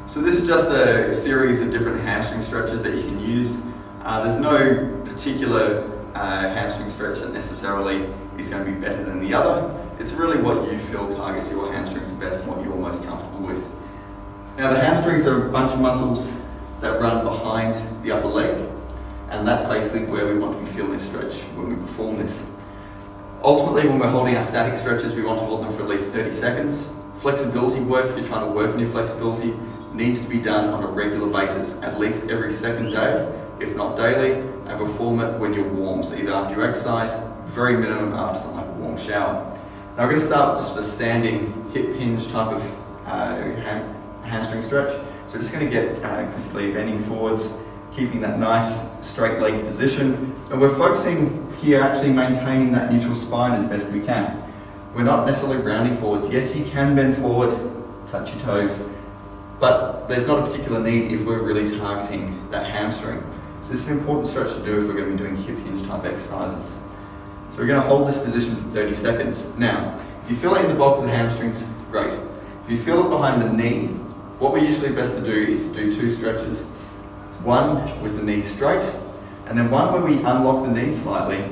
So this is just a series of different hamstring stretches that you can use. There's no particular hamstring stretch that necessarily is going to be better than the other. It's really what you feel targets your hamstrings the best and what you're most comfortable with. Now the hamstrings are a bunch of muscles that run behind the upper leg, and that's basically where we want to be feeling this stretch when we perform this. Ultimately, when we're holding our static stretches, we want to hold them for at least 30 seconds. Flexibility work, if you're trying to work on your flexibility, needs to be done on a regular basis, at least every second day, if not daily, and perform it when you're warm, so either after your exercise, very minimum after something like a warm shower. Now we're going to start with just a standing hip hinge type of hamstring stretch. So we're just going to get Chris Lee bending forwards, keeping that nice straight leg position, and we're focusing here actually maintaining that neutral spine as best we can. We're not necessarily rounding forwards. Yes, you can bend forward, touch your toes, but there's not a particular need if we're really targeting that hamstring. So this is an important stretch to do if we're going to be doing hip hinge type exercises. So we're going to hold this position for 30 seconds. Now, if you feel it in the bulk of the hamstrings, great. If you feel it behind the knee, what we're usually best to do is to do two stretches. One with the knee straight, and then one where we unlock the knee slightly,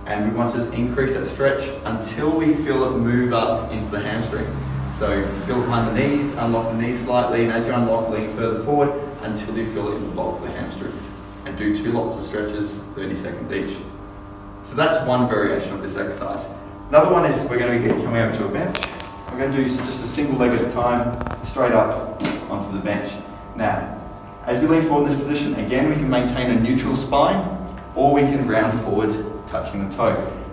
and we want to just increase that stretch until we feel it move up into the hamstring. So feel it behind the knees, unlock the knees slightly, and as you unlock, lean further forward until you feel it in the bulk of the hamstrings. And do two lots of stretches, 30 seconds each. So that's one variation of this exercise. Another one is we're going to be coming over to a bench. We're going to do just a single leg at a time, straight up onto the bench. Now, as we lean forward in this position, again we can maintain a neutral spine, or we can round forward, touching the toe.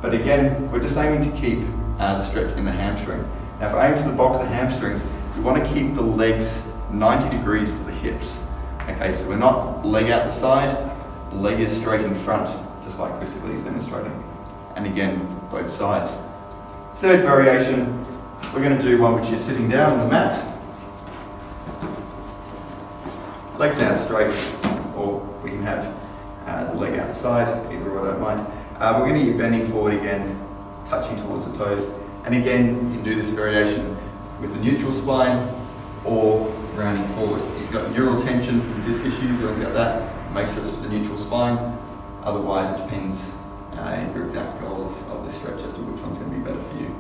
But again, we're just aiming to keep the stretch in the hamstring. Now if I aim for the bulk of the hamstrings, we want to keep the legs 90 degrees to the hips. Okay, so we're not leg out the side, leg is straight in front, just like Chris Lee's demonstrating. And again, both sides. Third variation, we're going to do one which is sitting down on the mat. Legs out straight, or we can have the leg out the side, either or I don't mind. We're going to be bending forward again, touching towards the toes. And again, you can do this variation with a neutral spine or rounding forward. If you've got neural tension from disc issues or anything like that, make sure it's with the neutral spine. Otherwise, it depends your exact goal of this stretch as to which one's going to be better for you.